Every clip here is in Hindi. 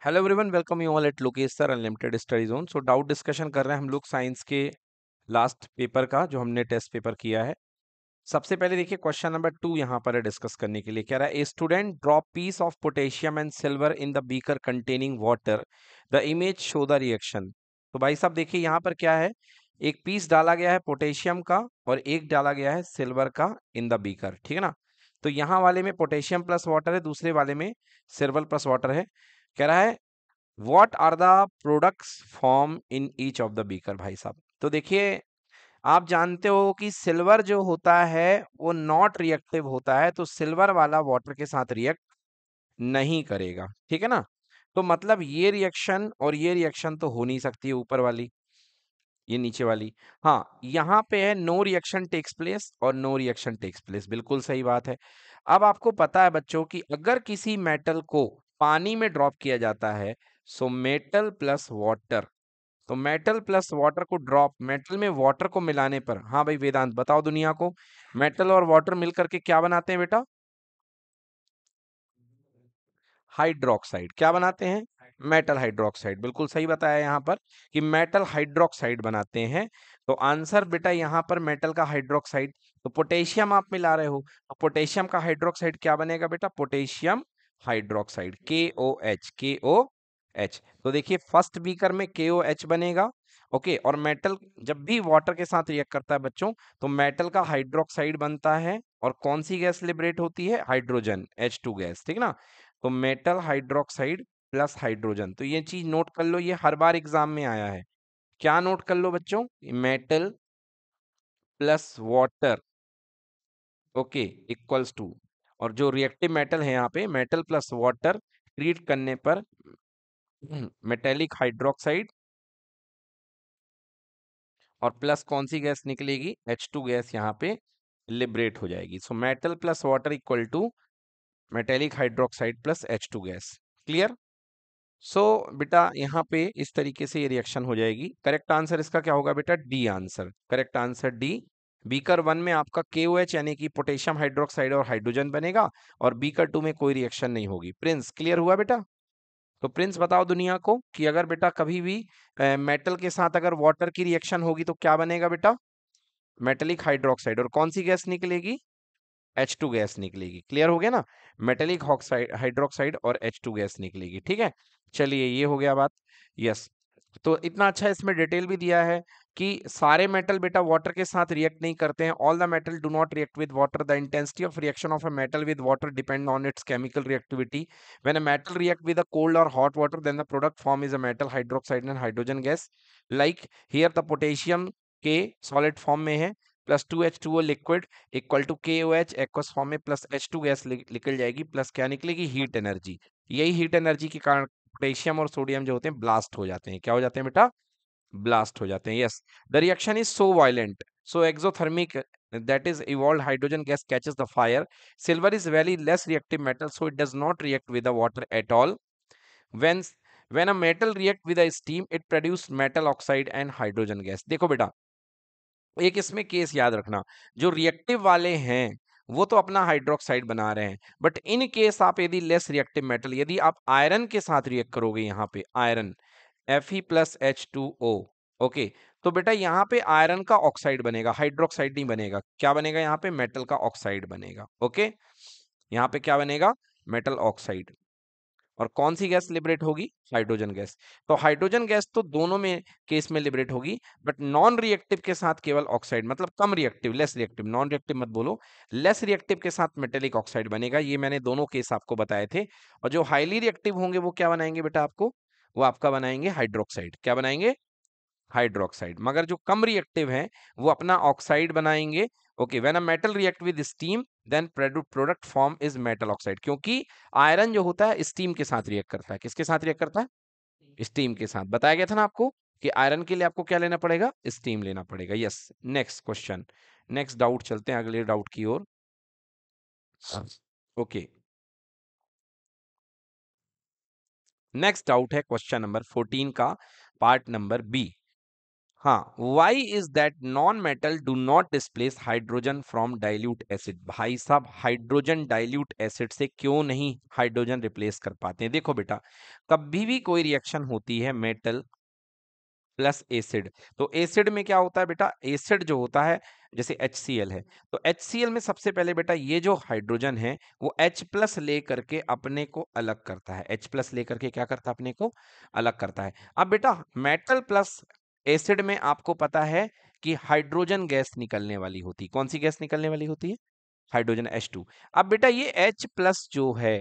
Hello everyone, welcome you all at Lokesh sir unlimited study zone. So doubt discussion कर रहे हैं हम लोग साइंस के लास्ट पेपर का, जो हमने टेस्ट पेपर किया है। सबसे पहले देखिए क्वेश्चन नंबर 2 यहाँ पर है डिस्कस करने के लिए। कह रहा है a student drop piece of potassium and silver in the beaker containing water, the image show the reaction. तो भाई साहब देखिए यहाँ पर क्या है, एक पीस डाला गया है पोटेशियम का और एक डाला गया है सिल्वर का इन द बीकर, ठीक है ना। तो यहाँ वाले में पोटेशियम प्लस वाटर है, दूसरे वाले में सिल्वर प्लस वाटर है। कह रहा है what are the products form in each of the beaker. भाई साहब तो देखिए, आप जानते हो कि सिल्वर जो होता है वो नॉट रिएक्टिव होता है, तो सिल्वर वाला वाटर के साथ रिएक्ट नहीं करेगा, ठीक है ना। तो मतलब ये रिएक्शन और ये रिएक्शन तो हो नहीं सकती है ऊपर वाली, ये नीचे वाली। हाँ, यहाँ पे है नो रिएक्शन टेक्स प्लेस और नो रिएक्शन टेक्स प्लेस, बिल्कुल सही बात है। अब आपको पता है बच्चों कि अगर किसी मेटल को पानी में ड्रॉप किया जाता है, सो मेटल प्लस वाटर, तो मेटल प्लस वाटर को ड्रॉप, मेटल में वाटर को मिलाने पर, हाँ भाई वेदांत बताओ दुनिया को, मेटल और वाटर मिलकर के क्या बनाते हैं बेटा? हाइड्रोक्साइड। क्या बनाते हैं? Metal hydroxide. बिल्कुल सही बताया यहाँ पर कि मेटल हाइड्रोक्साइड बनाते हैं। तो आंसर बेटा यहाँ पर मेटल का हाइड्रोक्साइड। तो पोटेशियम आप मिला रहे हो, तो पोटेशियम का हाइड्रोक्साइड क्या बनेगा बेटा? Potassium hydroxide, KOH। तो देखिए फर्स्ट बीकर में KOH बनेगा, ओके। और मेटल जब भी वाटर के साथ रिएक्ट करता है बच्चों, तो मेटल का हाइड्रोक्साइड बनता है और कौन सी गैस लिबरेट होती है? हाइड्रोजन, H2 गैस, ठीक ना। तो मेटल हाइड्रोक्साइड प्लस हाइड्रोजन, तो ये चीज नोट कर लो, ये हर बार एग्जाम में आया है। क्या नोट कर लो बच्चों? Metal plus water, okay, equals to, और जो रिएक्टिव मेटल है यहाँ पे मेटल प्लस वाटर ट्रीट करने पर मेटेलिक हाइड्रोक्साइड और प्लस कौन सी गैस निकलेगी? H2 गैस यहाँ पे लिबरेट हो जाएगी। So metal plus water equal to metallic hydroxide plus H2 gas. Clear? So बेटा यहाँ पे इस तरीके से ये रिएक्शन हो जाएगी। करेक्ट आंसर इसका क्या होगा बेटा? D answer, correct answer D. Beaker 1 में आपका KOH यानी कि पोटेशियम हाइड्रोक्साइड और हाइड्रोजन बनेगा, और बीकर 2 में कोई रिएक्शन नहीं होगी। प्रिंस क्लियर हुआ बेटा? तो प्रिंस बताओ दुनिया को कि अगर बेटा कभी भी मेटल के साथ अगर वाटर की रिएक्शन होगी तो क्या बनेगा बेटा? मेटेलिक हाइड्रोक्साइड, और कौन सी गैस निकलेगी? H2 गैस निकलेगी। क्लियर हो गया ना? मेटेलिक ऑक्साइड हाइड्रोक्साइड और H2 गैस निकलेगी, ठीक है। चलिए ये हो गया बात। यस, तो इतना अच्छा इसमें डिटेल भी दिया है कि सारे मेटल बेटा वाटर के साथ रिएक्ट नहीं करते हैं। All the metal do not react with water, the intensity of reaction of a metal with water depend on its chemical reactivity. When a metal react with a cold और hot water, then the product form is a metal hydroxide and hydrogen gas. Like here the potassium के सॉलिड फॉर्म में है, plus 2H2O liquid equal to KOH aqueous form में, प्लस H2 गैस निकल जाएगी, प्लस क्या निकलेगी? Heat energy. यही हीट एनर्जी के कारण पोटेशियम और सोडियम जो होते हैं ब्लास्ट हो जाते हैं। क्या हो जाते हैं बेटा? ब्लास्ट हो जाते हैं। Yes, the reaction is so violent, so exothermic, that is evolved hydrogen gas catches the fire. Silver is very less reactive metal, so it does not react with the water at all. when when a metal react with a steam, it produce metal oxide and hydrogen gas. देखो बेटा, एक इसमें केस याद रखना, जो रिएक्टिव वाले हैं वो तो अपना हाइड्रोक्साइड बना रहे हैं, बट इन केस आप यदि लेस रिएक्टिव मेटल, यदि आप आयरन के साथ रिएक्ट करोगे, यहाँ पे आयरन Fe+H2O, ओके, तो बेटा यहाँ पे आयरन का ऑक्साइड बनेगा, हाइड्रोक्साइड नहीं बनेगा। क्या बनेगा? यहाँ पे मेटल का ऑक्साइड बनेगा, ओके। यहाँ पे क्या बनेगा? Metal oxide. और कौन सी गैस लिबरेट होगी? Hydrogen gas. तो हाइड्रोजन गैस तो दोनों में केस में लिबरेट होगी, बट नॉन रिएक्टिव के साथ केवल ऑक्साइड, मतलब कम reactive, less reactive, non reactive मत बोलो, लेस रिएक्टिव के साथ मेटेलिक ऑक्साइड बनेगा। ये मैंने दोनों केस आपको बताए थे। और जो हाईली रिएक्टिव होंगे वो क्या बनाएंगे बेटा आपको? वो आपका बनाएंगे हाइड्रोक्साइड। क्या बनाएंगे? हाइड्रोक्साइड। मगर जो कम रिएक्टिव हैं वो अपना ऑक्साइड बनाएंगे। Okay, when a metal react with steam, then product form is metal oxide, क्योंकि आयरन जो होता है स्टीम के साथ रिएक्ट करता है। किसके साथ रिएक्ट करता है? स्टीम के साथ। बताया गया था ना आपको कि आयरन के लिए आपको क्या लेना पड़ेगा? स्टीम लेना पड़ेगा। Yes, next question, next doubt, चलते हैं अगले डाउट की ओर। ओके, नेक्स्ट डाउट है क्वेश्चन नंबर 14 का, पार्ट नंबर बी। हाँ, why is that non metal do not displace hydrogen from dilute acid. भाई साहब, हाइड्रोजन डाइल्यूट एसिड से क्यों नहीं हाइड्रोजन रिप्लेस कर पाते हैं? देखो बेटा, कभी भी कोई रिएक्शन होती है मेटल प्लस एसिड, तो एसिड में क्या होता है बेटा, एसिड जो होता है जैसे HCl है, तो HCl में सबसे पहले बेटा ये जो हाइड्रोजन है वो H प्लस लेकर के अपने को अलग करता है, H प्लस लेकर के क्या करता है, अपने को अलग करता है। अब बेटा मेटल प्लस एसिड में आपको पता है कि हाइड्रोजन गैस निकलने वाली होती है। कौन सी गैस निकलने वाली होती है? Hydrogen H2। अब बेटा ये H प्लस जो है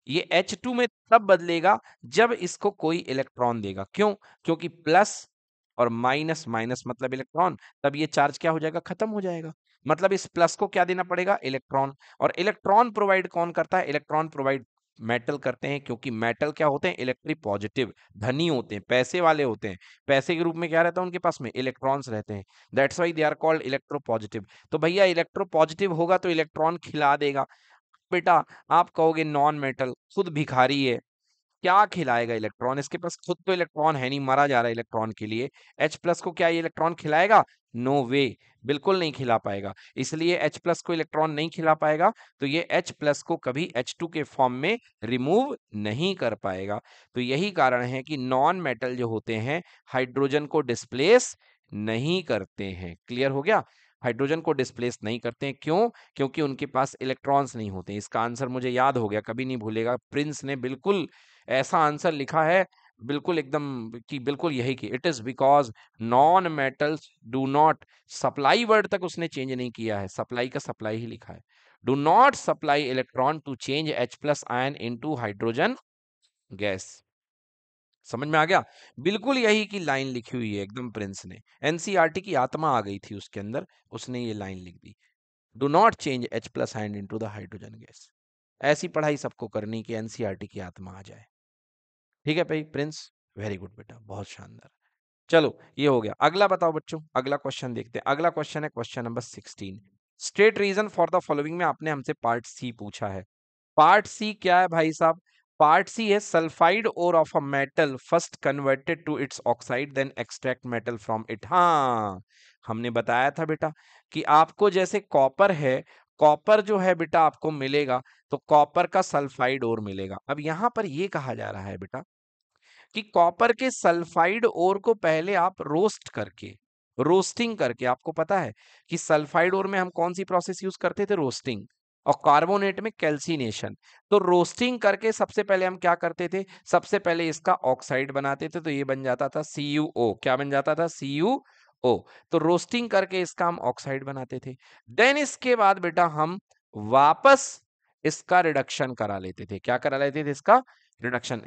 ये H2 में तब बदलेगा जब इसको कोई इलेक्ट्रॉन देगा। क्यों? क्योंकि प्लस और माइनस, माइनस मतलब इलेक्ट्रॉन, तब ये चार्ज क्या हो जाएगा, खत्म हो जाएगा। मतलब इस प्लस को क्या देना पड़ेगा, इलेक्ट्रॉन। और इलेक्ट्रॉन प्रोवाइड कौन करता है? इलेक्ट्रॉन प्रोवाइड मेटल करते हैं, क्योंकि मेटल क्या होते हैं, इलेक्ट्रिक पॉजिटिव, धनी होते हैं, पैसे वाले होते हैं। पैसे के रूप में क्या रहता है उनके पास में, इलेक्ट्रॉन्स रहते हैं। That's why they are called electro positive. तो भैया इलेक्ट्रो पॉजिटिव होगा तो इलेक्ट्रॉन खिला देगा। बेटा आप कहोगे नॉन मेटल खुद भिखारी है, क्या खिलाएगा इलेक्ट्रॉन, इसके पास खुद तो इलेक्ट्रॉन है नहीं, मरा जा रहा है इलेक्ट्रॉन के लिए। H प्लस को क्या ये इलेक्ट्रॉन खिलाएगा? नो वे, बिल्कुल नहीं खिला पाएगा। इसलिए H प्लस को इलेक्ट्रॉन नहीं खिला पाएगा, तो ये H प्लस को कभी H2 के फॉर्म में रिमूव नहीं कर पाएगा। तो यही कारण है कि नॉन मेटल जो होते हैं हाइड्रोजन को डिस्प्लेस नहीं करते हैं। क्लियर हो गया? हाइड्रोजन को डिस्प्लेस नहीं करते हैं, क्यों? क्योंकि उनके पास इलेक्ट्रॉन्स नहीं होते। इसका आंसर मुझे याद हो गया, कभी नहीं भूलेगा, प्रिंस ने बिल्कुल ऐसा आंसर लिखा है, बिल्कुल एकदम कि बिल्कुल यही कि it is because non metals do not supply, word तक उसने चेंज नहीं किया है, सप्लाई का सप्लाई ही लिखा है। Do not supply electron to change H plus ion into hydrogen gas. समझ में आ गया? बिल्कुल यही की लाइन लिखी हुई है एकदम प्रिंस ने। एनसीईआरटी की आत्मा आ गई थी उसके अंदर, उसने ये लाइन लिख दी, do not change H plus ion into the hydrogen gas. ऐसी पढ़ाई सबको करनी कि एनसीईआरटी की आत्मा आ जाए। ठीक है भाई प्रिंस, वेरी गुड बेटा, बहुत शानदार। चलो ये हो गया। अगला बताओ बच्चों, अगला क्वेश्चन देखते हैं। अगला क्वेश्चन है question number 16। State reason for the following में आपने हमसे पार्ट सी पूछा है। पार्ट सी क्या है भाई साहब? पार्ट सी है sulphide ore of a metal first converted to its oxide then extract metal from it. हाँ, हमने बताया था बेटा कि आपको जैसे कॉपर है, कॉपर जो है बेटा आपको मिलेगा, तो कॉपर का सल्फाइड ओर मिलेगा। अब यहां पर ये कहा जा रहा है बेटा कि कॉपर के सल्फाइड ओर को पहले आप रोस्ट करके, रोस्टिंग करके, आपको पता है कि सल्फाइड ओर में हम कौन सी प्रोसेस यूज करते थे, रोस्टिंग, और कार्बोनेट में कैल्सिनेशन। तो रोस्टिंग करके सबसे पहले हम क्या करते थे, सबसे पहले इसका ऑक्साइड बनाते थे, तो ये बन जाता था CuO। क्या बन जाता था? CuO। तो रोस्टिंग करके इसका हम ऑक्साइड बनाते थे। देन इसके बाद बेटा हम वापस इसका रिडक्शन करा लेते थे। क्या करा लेते थे? इसका रिडक्शन।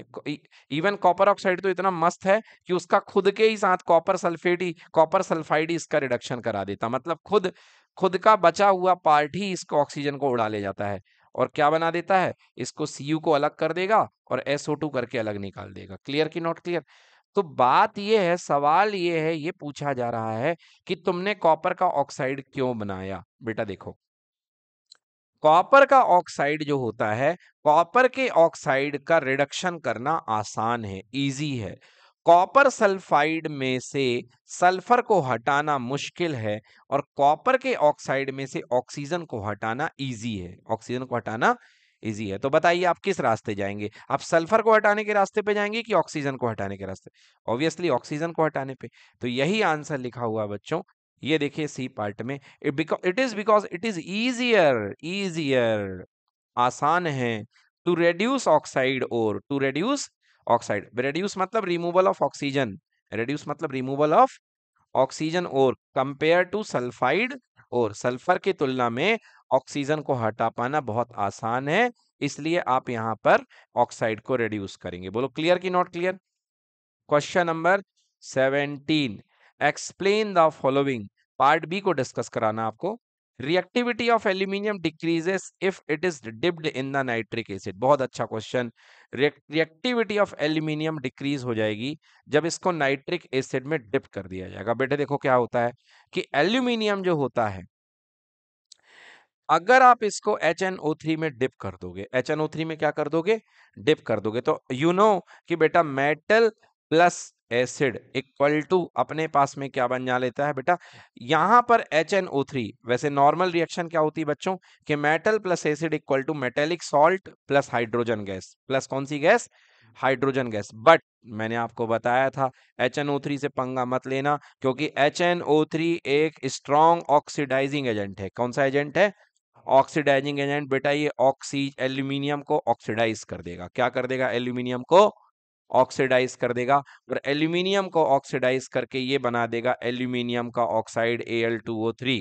इवन कॉपर ऑक्साइड तो इतना मस्त है कि उसका खुद के ही साथ कॉपर सल्फेट ही, कॉपर सल्फाइड ही इसका रिडक्शन करा देता। मतलब खुद खुद का बचा हुआ पार्ट ही इसको ऑक्सीजन को उड़ा ले जाता है, और क्या बना देता है, इसको Cu को अलग कर देगा और SO2 करके अलग निकाल देगा। क्लियर कि नॉट क्लियर? तो बात ये है, सवाल ये है, ये पूछा जा रहा है कि तुमने कॉपर का ऑक्साइड क्यों बनाया? बेटा देखो, कॉपर का ऑक्साइड जो होता है, कॉपर के ऑक्साइड का रिडक्शन करना आसान है, इजी है। कॉपर सल्फाइड में से सल्फर को हटाना मुश्किल है, और कॉपर के ऑक्साइड में से ऑक्सीजन को हटाना इजी है। ऑक्सीजन को हटाना इजी है। तो बताइए आप किस रास्ते जाएंगे? आप सल्फर को हटाने के रास्ते पे जाएंगे कि ऑक्सीजन को हटाने के रास्ते? ऑब्वियसली ऑक्सीजन को हटाने पे। तो यही आंसर लिखा हुआ बच्चों, ये देखिए सी पार्ट में, it is because it is easier, easier, आसान है, टू रेड्यूस ऑक्साइड, और टू रेड्यूस ऑक्साइड, रेड्यूस मतलब रिमूवल ऑफ ऑक्सीजन, रेड्यूस मतलब रिमूवल ऑफ ऑक्सीजन, और कंपेयर टू सल्फाइड, और सल्फर की तुलना में ऑक्सीजन को हटा पाना बहुत आसान है, इसलिए आप यहां पर ऑक्साइड को रेड्यूस करेंगे। बोलो क्लियर कि not clear? Question number 17, explain the following. Part B को डिस्कस कराना आपको। Reactivity of aluminium decreases if it is dipped in the nitric acid. बहुत अच्छा question. Reactivity of aluminium decrease हो जाएगी जब इसको नाइट्रिक एसिड में डिप कर दिया जाएगा। बेटे देखो क्या होता है कि एल्यूमिनियम जो होता है, अगर आप इसको HNO3 में डिप कर दोगे, HNO3 में क्या कर दोगे, डिप कर दोगे, तो यू नो कि बेटा metal plus acid equal to अपने पास में क्या बन जा लेता है बेटा, यहां पर HNO3, वैसे नॉर्मल रिएक्शन क्या होती है बच्चों कि metal plus acid equal to metallic salt plus hydrogen gas, plus कौन सी गैस, हाइड्रोजन गैस। बट मैंने आपको बताया था HNO3 से पंगा मत लेना, क्योंकि HNO3 एक स्ट्रॉन्ग ऑक्सीडाइजिंग एजेंट है। कौन सा एजेंट है, ऑक्सीडाइजिंग एजेंट बेटा। ये एल्यूमिनियम को ऑक्सीडाइज कर देगा, क्या कर देगा, एल्यूमिनियम को ऑक्सीडाइज कर देगा, और एल्यूमिनियम को ऑक्सीडाइज करके ये बना देगा एल्यूमिनियम का ऑक्साइड Al2O3।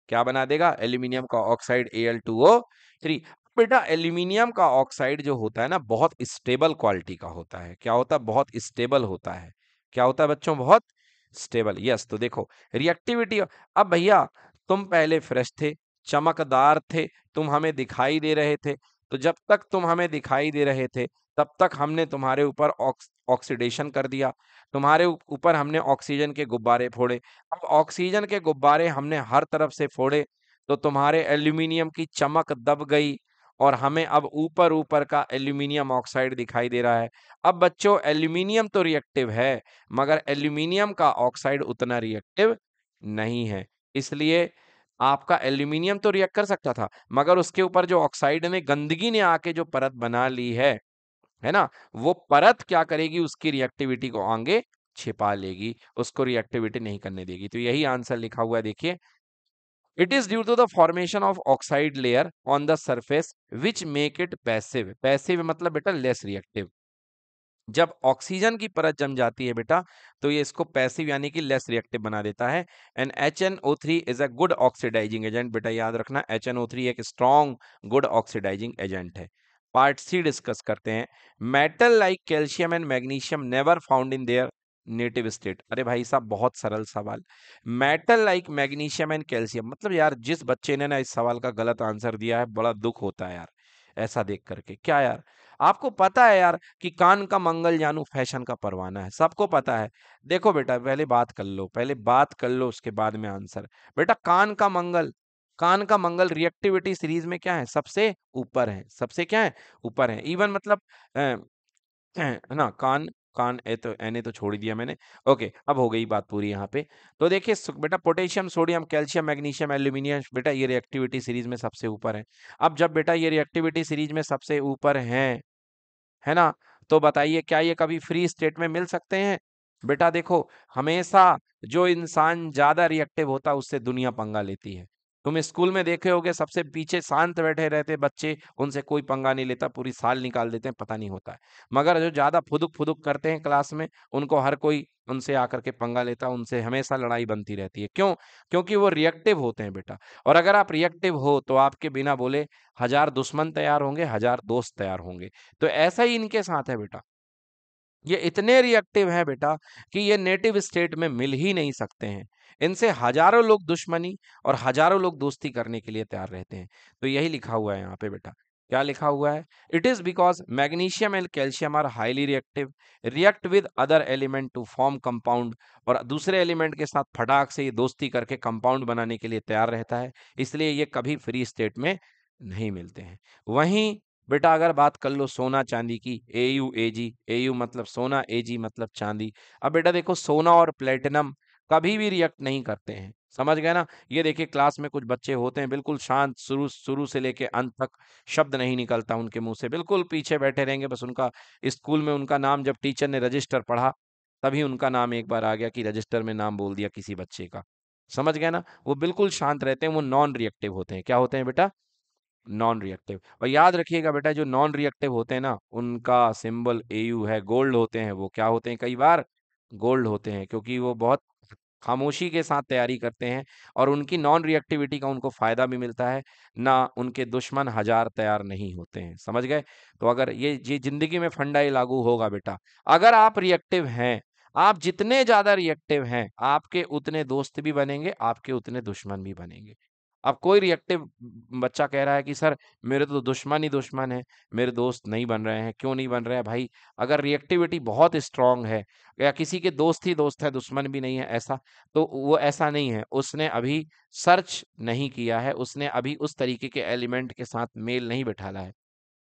क्या बना देगा, एल्यूमिनियम का ऑक्साइड Al2O3। बेटा एल्यूमिनियम का ऑक्साइड जो होता है ना, बहुत स्टेबल क्वालिटी का होता है। क्या होता है, बहुत स्टेबल होता है। क्या होता है बच्चों, बहुत स्टेबल। यस, तो देखो रिएक्टिविटी। अब भैया तुम पहले फ्रेश थे, चमकदार थे, तुम हमें दिखाई दे रहे थे, तो जब तक तुम हमें दिखाई दे रहे थे तब तक हमने तुम्हारे ऊपर ऑक्सीडेशन कर दिया, तुम्हारे ऊपर हमने ऑक्सीजन के गुब्बारे फोड़े। अब ऑक्सीजन के गुब्बारे हमने हर तरफ से फोड़े, तो तुम्हारे एल्यूमिनियम की चमक दब गई, और हमें अब ऊपर ऊपर का एल्यूमिनियम ऑक्साइड दिखाई दे रहा है। अब बच्चों एल्यूमिनियम तो रिएक्टिव है, मगर एल्यूमिनियम का ऑक्साइड उतना रिएक्टिव नहीं है। इसलिए आपका एल्यूमिनियम तो रिएक्ट कर सकता था, मगर उसके ऊपर जो ऑक्साइड ने, गंदगी ने आके जो परत बना ली है ना, वो परत क्या करेगी, उसकी रिएक्टिविटी को आगे छिपा लेगी, उसको रिएक्टिविटी नहीं करने देगी। तो यही आंसर लिखा हुआ है, देखिए, it is due to the formation of oxide layer on the surface which make it passive. Passive मतलब बेटा लेस रिएक्टिव। जब ऑक्सीजन की परत जम जाती है बेटा, तो ये इसको पैसिव यानी कि लेस रिएक्टिव बना देता है। And HNO3 is a good oxidising agent. बेटा याद रखना, HNO3 एक स्ट्रॉन्ग गुड ऑक्सीडाइजिंग एजेंट है। पार्ट सी डिस्कस करते हैं। Metal like calcium and magnesium never found in their native state. अरे भाई साहब बहुत सरल सवाल। Metal like magnesium and calcium, मतलब यार जिस बच्चे ने ना इस सवाल का गलत आंसर दिया है, बड़ा दुख होता है यार ऐसा देख करके। क्या यार, आपको पता है यार कि कान का मंगल जानू फैशन का परवाना है, सबको पता है। देखो बेटा पहले बात कर लो, पहले बात कर लो, उसके बाद में आंसर। बेटा कान का मंगल, कान का मंगल रिएक्टिविटी सीरीज में क्या है, सबसे ऊपर है। सबसे क्या है, ऊपर है। इवन मतलब है ना, कान, कान ए तो एने तो छोड़ ही दिया मैंने। ओके, अब हो गई बात पूरी यहाँ पे। तो देखिए बेटा potassium, sodium, calcium, magnesium, aluminium, बेटा ये रिएक्टिविटी सीरीज में सबसे ऊपर है। अब जब बेटा ये रिएक्टिविटी सीरीज में सबसे ऊपर है ना, तो बताइए क्या ये कभी फ्री स्टेट में मिल सकते हैं। बेटा देखो, हमेशा जो इंसान ज्यादा रिएक्टिव होता है उससे दुनिया पंगा लेती है। तुम स्कूल में देखे होगे, सबसे पीछे शांत बैठे रहते बच्चे, उनसे कोई पंगा नहीं लेता, पूरी साल निकाल देते हैं, पता नहीं होता है। मगर जो ज्यादा फुदुक फुदुक करते हैं क्लास में, उनको हर कोई उनसे आकर के पंगा लेता है, उनसे हमेशा लड़ाई बनती रहती है। क्यों, क्योंकि वो रिएक्टिव होते हैं बेटा। और अगर आप रिएक्टिव हो तो आपके बिना बोले 1000 दुश्मन तैयार होंगे, 1000 दोस्त तैयार होंगे। तो ऐसा ही इनके साथ है बेटा। ये इतने रिएक्टिव हैं बेटा कि ये नेटिव स्टेट में मिल ही नहीं सकते हैं। इनसे हजारों लोग दुश्मनी और हजारों लोग दोस्ती करने के लिए तैयार रहते हैं। तो यही लिखा हुआ है यहाँ पे बेटा। क्या लिखा हुआ है, it is because magnesium and calcium are highly reactive, react with other element to form compound. और दूसरे एलिमेंट के साथ फटाक से ये दोस्ती करके कंपाउंड बनाने के लिए तैयार रहता है, इसलिए ये कभी फ्री स्टेट में नहीं मिलते हैं। वहीं बेटा अगर बात कर लो सोना चांदी की, AuAg, AU मतलब सोना, Ag मतलब चांदी। अब बेटा देखो सोना और प्लेटिनम कभी भी रिएक्ट नहीं करते हैं, समझ गए ना। ये देखिए क्लास में कुछ बच्चे होते हैं बिल्कुल शांत, शुरू शुरू से लेके अंत तक शब्द नहीं निकलता उनके मुंह से, बिल्कुल पीछे बैठे रहेंगे। बस उनका स्कूल में उनका नाम जब टीचर ने रजिस्टर पढ़ा, तभी उनका नाम एक बार आ गया कि रजिस्टर में नाम बोल दिया किसी बच्चे का, समझ गए ना। वो बिल्कुल शांत रहते हैं, वो नॉन रिएक्टिव होते हैं। क्या होते हैं बेटा, नॉन रिएक्टिव। और याद रखिएगा बेटा जो नॉन रिएक्टिव होते हैं ना, उनका सिंबल AU है, गोल्ड होते हैं वो। क्या होते हैं, कई बार गोल्ड होते हैं, क्योंकि वो बहुत खामोशी के साथ तैयारी करते हैं, और उनकी नॉन रिएक्टिविटी का उनको फायदा भी मिलता है ना। उनके दुश्मन 1000 तैयार नहीं होते हैं, समझ गए। तो अगर ये जिंदगी में फंडा ही लागू होगा बेटा, अगर आप रिएक्टिव हैं, आप जितने ज्यादा रिएक्टिव हैं, आपके उतने दोस्त भी बनेंगे, आपके उतने दुश्मन भी बनेंगे। अब कोई रिएक्टिव बच्चा कह रहा है कि सर मेरे तो दुश्मन ही दुश्मन है, मेरे दोस्त नहीं बन रहे हैं। क्यों नहीं बन रहे हैं भाई, अगर रिएक्टिविटी बहुत स्ट्रांग है, या किसी के दोस्त ही दोस्त है, दुश्मन भी नहीं है, ऐसा तो वो ऐसा नहीं है, उसने अभी सर्च नहीं किया है, उसने अभी उस तरीके के एलिमेंट के साथ मेल नहीं बैठाला है।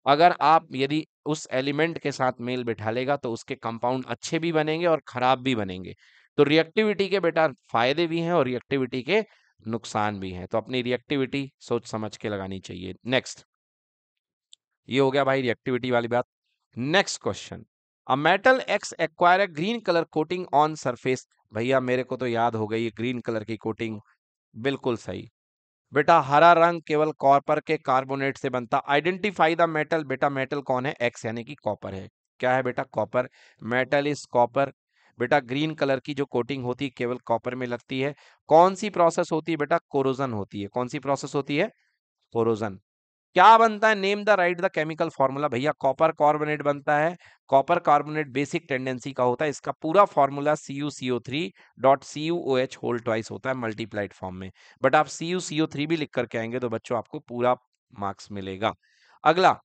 अगर आप यदि उस एलिमेंट के साथ मेल बिठा लेगा तो उसके कंपाउंड अच्छे भी बनेंगे और खराब भी बनेंगे। तो रिएक्टिविटी के बेटा फायदे भी हैं और रिएक्टिविटी के नुकसान भी हैं, तो अपनी रिएक्टिविटी सोच समझ के लगानी चाहिए। नेक्स्ट, ये हो गया भाई रिएक्टिविटी वाली बात। Next question, a metal x acquire a green colour coating on surface. भैया मेरे को तो याद हो गई ग्रीन कलर की कोटिंग, बिल्कुल सही। बेटा हरा रंग केवल कॉपर के कार्बोनेट से बनता। Identify the metal. बेटा मेटल कौन है? एक्स यानी कि कॉपर है। क्या है बेटा? कॉपर। Metal is copper. बेटा ग्रीन कलर की जो कोटिंग होती है केवल कॉपर में लगती है। कौन सी प्रोसेस होती है बेटा? कोरोजन होती है। कौन सी प्रोसेस होती है? कोरोजन। क्या बनता है? Name the right the chemical formula. भैया कॉपर कार्बोनेट बनता है। कॉपर कार्बोनेट बेसिक टेंडेंसी का होता है। इसका पूरा फॉर्मूला CuCO3.CuOH होल ट्वाइस होता है मल्टीप्लाइड फॉर्म में। बट आप CuCO3 भी लिख करके आएंगे तो बच्चों आपको पूरा मार्क्स मिलेगा। अगला,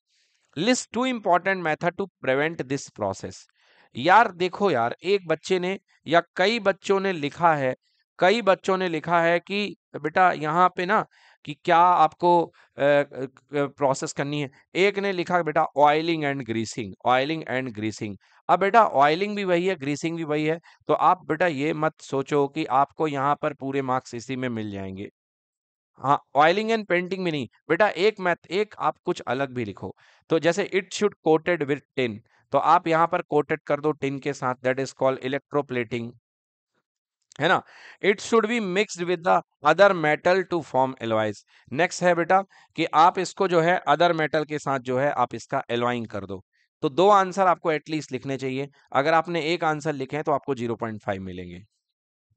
list two important method to prevent this process. यार देखो यार, एक बच्चे ने या कई बच्चों ने लिखा है, कई बच्चों ने लिखा है कि बेटा यहाँ पे ना कि क्या आपको प्रोसेस करनी है। एक ने लिखा बेटा oiling and greasing, oiling and greasing. अब बेटा ऑयलिंग भी वही है, ग्रीसिंग भी वही है, तो आप बेटा ये मत सोचो कि आपको यहाँ पर पूरे मार्क्स इसी में मिल जाएंगे। हाँ, ऑयलिंग एंड पेंटिंग में नहीं बेटा, एक मैथ, एक आप कुछ अलग भी लिखो। तो जैसे it should coated with tin, तो आप यहाँ पर कोटेड कर दो टिन के साथ, दैट इज कॉल्ड इलेक्ट्रोप्लेटिंग, है ना। It should be mixed with the other metal to form alloys. Next है बेटा कि आप इसको जो है अदर मेटल के साथ जो है आप इसका एलॉइंग कर दो। तो दो आंसर आपको एटलीस्ट लिखने चाहिए। अगर आपने एक आंसर लिखे हैं तो आपको 0.5 मिलेंगे।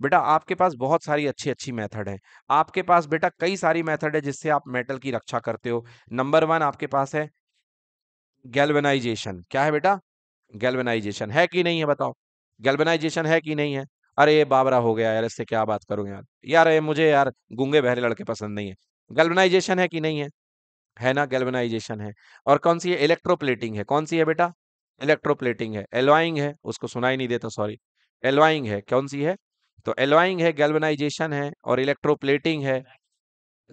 बेटा आपके पास बहुत सारी अच्छी अच्छी मेथड है। आपके पास बेटा कई सारी मेथड है जिससे आप मेटल की रक्षा करते हो। नंबर वन आपके पास है गैल्वेनाइजेशन। क्या है बेटा? गैल्वेनाइजेशन है कि नहीं है बताओ? गैल्वेनाइजेशन है कि नहीं है? अरे ये बाबरा हो गया यार, इससे क्या बात करूं यार। यार ये मुझे यार गूंगे बहरे लड़के पसंद नहीं है। गैल्वेनाइजेशन है कि नहीं है? है ना, गैल्वेनाइजेशन है। और कौन सी है? इलेक्ट्रोप्लेटिंग है। कौन सी है बेटा? इलेक्ट्रोप्लेटिंग है। एलॉइंग है, उसको सुनाई नहीं देता, सॉरी। एलॉइंग है, कौन सी है? तो एलॉइंग है, गैल्वेनाइजेशन है और इलेक्ट्रोप्लेटिंग है।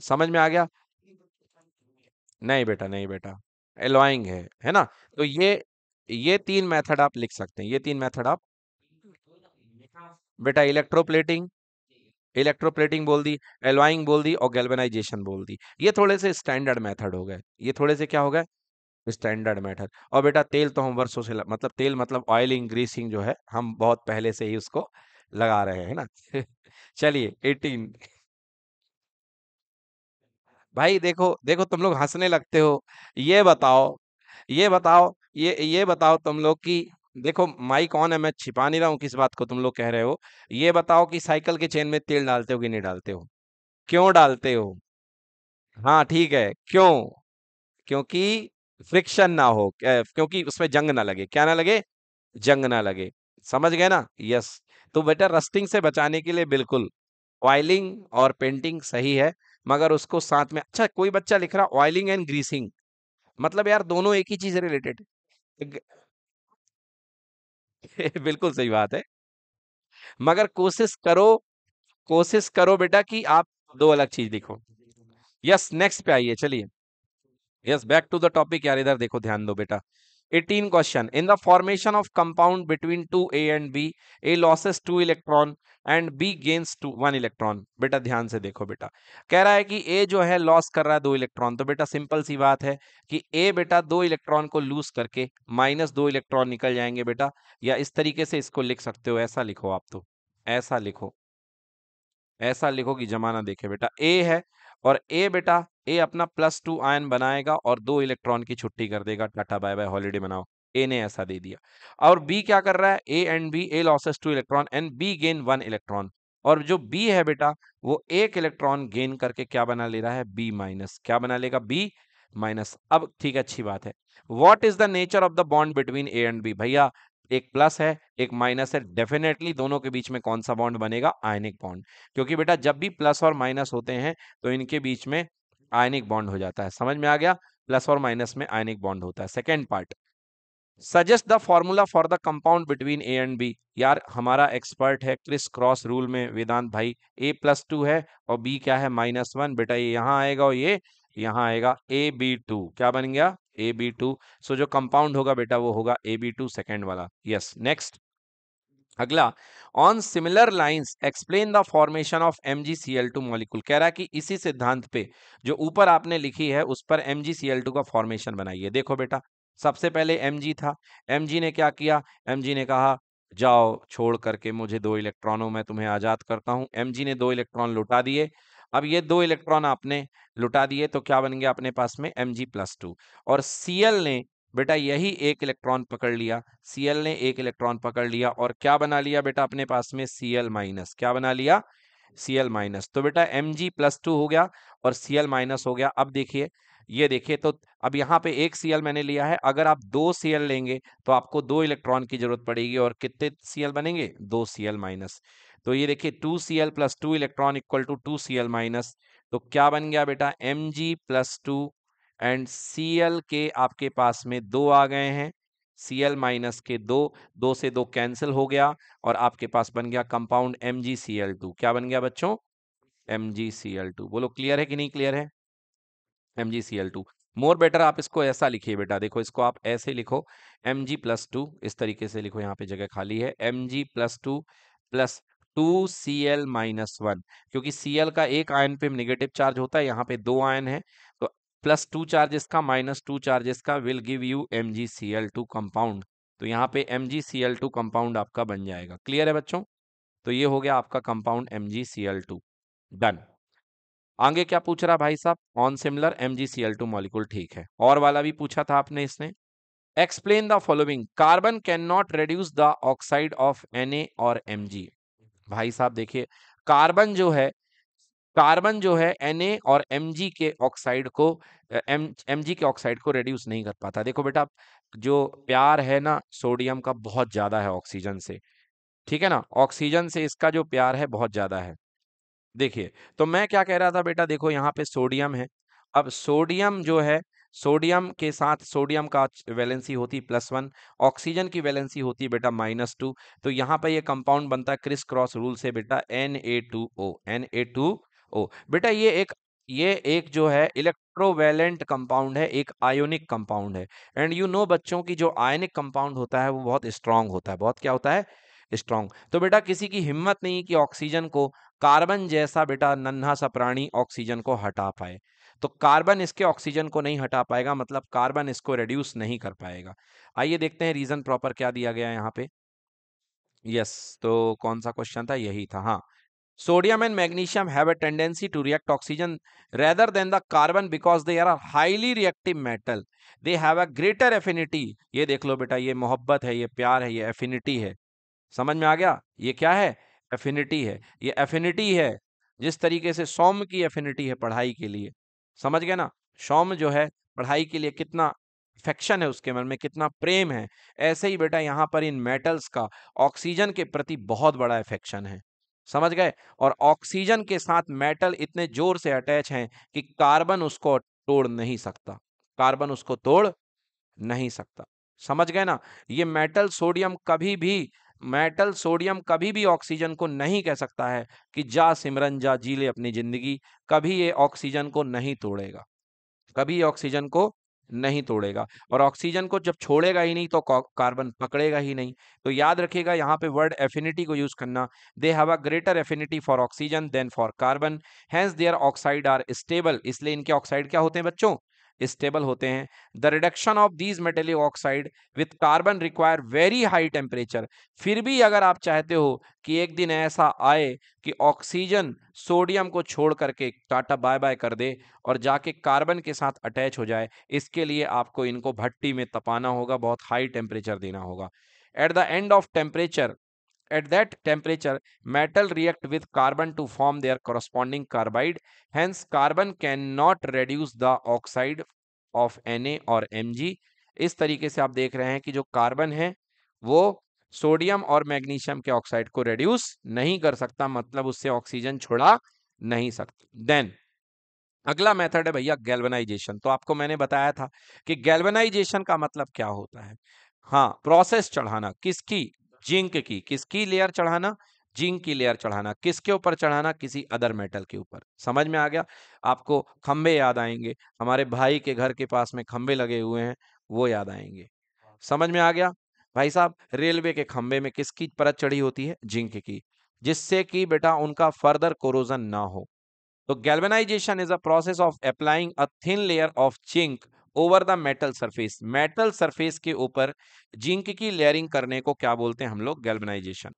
समझ में आ गया? नहीं बेटा, नहीं बेटा, एलॉइंग है ना। तो ये तीन मेथड आप लिख सकते हैं, ये तीन मेथड आप। बेटा इलेक्ट्रोप्लेटिंग, इलेक्ट्रोप्लेटिंग बोल दी, एलॉइंग बोल दी और गैल्वेनाइजेशन बोल दी। ये थोड़े से स्टैंडर्ड मेथड हो गए, ये थोड़े से क्या हो गए? Standard method. और बेटा तेल तो हम वर्षों से मतलब तेल मतलब ऑयलिंग ग्रीसिंग जो है हम बहुत पहले से ही उसको लगा रहे हैं ना। चलिए 18। भाई देखो देखो, तुम लोग हंसने लगते हो। ये बताओ, ये बताओ, ये बताओ तुम लोग कि देखो माइक ऑन है, मैं छिपा नहीं रहा हूँ किस बात को तुम लोग कह रहे हो। ये बताओ कि साइकिल के चेन में तेल डालते हो कि नहीं डालते हो? क्यों डालते हो? हाँ ठीक है, क्यों? क्योंकि फ्रिक्शन ना हो, क्योंकि उसमें जंग ना लगे। क्या ना लगे? जंग ना लगे। समझ गए ना? यस। तो बेटा रस्टिंग से बचाने के लिए बिल्कुल ऑयलिंग और पेंटिंग सही है, मगर उसको साथ में। अच्छा कोई बच्चा लिख रहा ऑयलिंग एंड ग्रीसिंग, मतलब यार दोनों एक ही चीज रिलेटेड। बिल्कुल सही बात है, मगर कोशिश करो बेटा कि आप दो अलग चीज लिखो। यस, नेक्स्ट पे आइए चलिए। Yes, back to the topic यार, इधर देखो ध्यान दो बेटा। 18 question, in the formation of compound between two A and B, A loses 2 electron and B gains 1 electron. बेटा ध्यान से देखो बेटा, कह रहा है कि ए जो है लॉस कर रहा है 2 इलेक्ट्रॉन। तो बेटा सिंपल सी बात है कि ए बेटा 2 इलेक्ट्रॉन को लूज करके -2 इलेक्ट्रॉन निकल जाएंगे बेटा। या इस तरीके से इसको लिख सकते हो, ऐसा लिखो आप तो, ऐसा लिखो, ऐसा लिखो कि जमाना देखे बेटा। ए है और ए बेटा, ए अपना +2 आयन बनाएगा और 2 इलेक्ट्रॉन की छुट्टी कर देगा, टाटा बाय बाय हॉलीडे मनाओ। ए ने ऐसा दे दिया। और बी क्या कर रहा है? A and B, A loses 2 electron and B gain 1 electron. और जो बी है बेटा वो 1 इलेक्ट्रॉन गेन करके क्या बना ले रहा है? B minus. क्या बना लेगा? B minus. अब ठीक है, अच्छी बात है। What is the nature of the bond between A and B? भैया एक प्लस है एक माइनस है, डेफिनेटली दोनों के बीच में कौन सा बॉन्ड बनेगा? Ionic bond. क्योंकि बेटा जब भी प्लस और माइनस होते हैं तो इनके बीच में आयनिक बॉन्ड हो जाता है। समझ में आ गया? प्लस और माइनस में आयनिक बॉन्ड होता है। Second part, suggest the formula for the compound between A and B. यार हमारा एक्सपर्ट है क्रिस क्रॉस रूल में वेदांत भाई। A +2 है और B क्या है? -1। बेटा ये यहाँ आएगा और ये यहाँ आएगा AB2, क्या बन गया AB2। सो जो कंपाउंड होगा बेटा वो होगा AB2 सेकेंड वाला। यस नेक्स्ट अगला, on similar lines explain the formation of MgCl2 molecule. कह रहा है कि इसी सिद्धांत पे जो ऊपर आपने लिखी है उस पर MgCl2 का फॉर्मेशन बनाइए। देखो बेटा, सबसे पहले Mg था, Mg ने क्या किया, Mg ने कहा जाओ छोड़ करके मुझे 2 इलेक्ट्रॉनों में तुम्हें आजाद करता हूं। Mg ने 2 इलेक्ट्रॉन लुटा दिए। अब ये 2 इलेक्ट्रॉन आपने लुटा दिए तो क्या बन गया अपने पास में Mg+2। और Cl ने बेटा यही 1 इलेक्ट्रॉन पकड़ लिया, Cl ने 1 इलेक्ट्रॉन पकड़ लिया और क्या बना लिया बेटा अपने पास में Cl-, क्या बना लिया Cl-। तो बेटा Mg+2 हो गया और Cl- हो गया। अब देखिए, ये देखिए तो अब यहाँ पे 1 Cl मैंने लिया है, अगर आप 2 Cl लेंगे तो आपको 2 इलेक्ट्रॉन की जरूरत पड़ेगी और कितने Cl बनेंगे 2 Cl-। तो ये देखिए 2 Cl + 2 electron equal to 2 Cl-। तो क्या बन गया बेटा Mg+2 एंड Cl के आपके पास में 2 आ गए हैं, Cl- के 2, 2 से 2 कैंसिल हो गया और आपके पास बन गया कंपाउंड MgCl2। क्या बन गया बच्चों MgCl2। बोलो क्लियर है कि नहीं क्लियर है MgCl2। मोर बेटर आप इसको ऐसा लिखिए बेटा, देखो इसको आप ऐसे लिखो Mg+2, इस तरीके से लिखो, यहाँ पे जगह खाली है, Mg+2 प्लस 2Cl-1, क्योंकि Cl का एक आयन पे नेगेटिव चार्ज होता है, यहाँ पे 2 आयन है तो +2 चार्जेस का -2 चार्जेस का will give you MgCl2 compound. तो यहाँ पे MgCl2 कंपाउंड आपका बन जाएगा। क्लियर है बच्चों? तो ये हो गया आपका कंपाउंड MgCl2। डन। आगे क्या पूछ रहा भाई साहब, ऑन सिमिलर MgCl2 मॉलिक्यूल। ठीक है, और वाला भी पूछा था आपने इसने। Explain the following, carbon can not reduce the oxide of Na और Mg। भाई साहब देखिए, कार्बन जो है, कार्बन जो है Na और Mg के ऑक्साइड को Mg के ऑक्साइड को रिड्यूस नहीं कर पाता। देखो बेटा, जो प्यार है ना सोडियम का बहुत ज्यादा है ऑक्सीजन से, ठीक है ना, ऑक्सीजन से इसका जो प्यार है बहुत ज्यादा है। देखिए, तो मैं क्या कह रहा था बेटा, देखो यहाँ पे सोडियम है, अब सोडियम जो है, सोडियम के साथ सोडियम का वैलेंसी होती +1, ऑक्सीजन की वैलेंसी होती है बेटा -2। तो यहाँ पे ये कंपाउंड बनता है क्रिस क्रॉस रूल से बेटा Na2O, Na2O। बेटा ये एक जो है इलेक्ट्रोवैलेंट कंपाउंड है, एक आयोनिक कंपाउंड है। एंड यू नो बच्चों की जो आयनिक कंपाउंड होता है वो बहुत स्ट्रांग होता है, बहुत क्या होता है स्ट्रांग। तो बेटा किसी की हिम्मत नहीं कि ऑक्सीजन को, कार्बन जैसा बेटा नन्हा सा प्राणी ऑक्सीजन को हटा पाए। तो कार्बन इसके ऑक्सीजन को नहीं हटा पाएगा, मतलब कार्बन इसको रिड्यूस नहीं कर पाएगा। आइए देखते हैं रीजन प्रॉपर क्या दिया गया है यहाँ पे। यस, तो कौन सा क्वेश्चन था, यही था हाँ। Sodium and magnesium have a tendency to react oxygen rather than the carbon because they are a highly reactive metal. They have a greater affinity. ये देख लो बेटा, ये मोहब्बत है, ये प्यार है, ये एफिनिटी है। समझ में आ गया, ये क्या है एफिनिटी है, ये एफिनिटी है। जिस तरीके से सौम्य की एफिनिटी है पढ़ाई के लिए, समझ गए ना, सौम्य जो है पढ़ाई के लिए कितना अफेक्शन है उसके मन में, कितना प्रेम है, ऐसे ही बेटा यहाँ पर इन मेटल्स का ऑक्सीजन के प्रति बहुत बड़ा अफेक्शन है। समझ गए? और ऑक्सीजन के साथ मेटल इतने जोर से अटैच हैं कि कार्बन उसको तोड़ नहीं सकता, कार्बन उसको तोड़ नहीं सकता। समझ गए ना? ये मेटल सोडियम कभी भी ऑक्सीजन को नहीं कह सकता है कि जा सिमरन जा जी ले अपनी जिंदगी। कभी ये ऑक्सीजन को नहीं तोड़ेगा, कभी ये ऑक्सीजन को नहीं तोड़ेगा। और ऑक्सीजन को जब छोड़ेगा ही नहीं तो कार्बन पकड़ेगा ही नहीं। तो याद रखिएगा यहाँ पे वर्ड एफिनिटी को यूज करना। They have a greater affinity for oxygen than for carbon, hence their oxide are stable. इसलिए इनके ऑक्साइड क्या होते हैं बच्चों, स्टेबल होते हैं। The reduction of these metallic oxide with carbon require very high temperature. फिर भी अगर आप चाहते हो कि एक दिन ऐसा आए कि ऑक्सीजन सोडियम को छोड़ करके टाटा बाय बाय कर दे और जाके कार्बन के साथ अटैच हो जाए, इसके लिए आपको इनको भट्टी में तपाना होगा, बहुत हाई टेम्परेचर देना होगा। At the end of temperature, at that temperature, metal react with carbon to form their corresponding carbide. Hence, carbon cannot reduce the oxide of Na और Mg। इस तरीके से आप देख रहे हैं कि जो कार्बन है वो सोडियम और मैग्नीशियम के ऑक्साइड को रेड्यूस नहीं कर सकता, मतलब उससे ऑक्सीजन छोड़ा नहीं सकता। देन अगला मेथड है भैया गैल्वेनाइजेशन। तो आपको मैंने बताया था कि गैल्वेनाइजेशन का मतलब क्या होता है। हाँ, प्रोसेस चढ़ाना, किसकी, जिंक की, किसकी लेयर चढ़ाना, जिंक की लेयर चढ़ाना, किसके ऊपर चढ़ाना, किसी अदर मेटल के ऊपर। समझ में आ गया? आपको खंबे याद आएंगे, हमारे भाई के घर के पास में खंबे लगे हुए हैं, वो याद आएंगे। समझ में आ गया? भाई साहब, रेलवे के खंबे में किसकी परत चढ़ी होती है? जिंक की, जिससे कि बेटा उनका फर्दर कोरोजन ना हो। तो galvanisation is a process of applying a thin layer of zinc over the metal surface. Metal surface के ऊपर जिंक की लेयरिंग करने को क्या बोलते हैं हम लोग? गैल्वेनाइजेशन।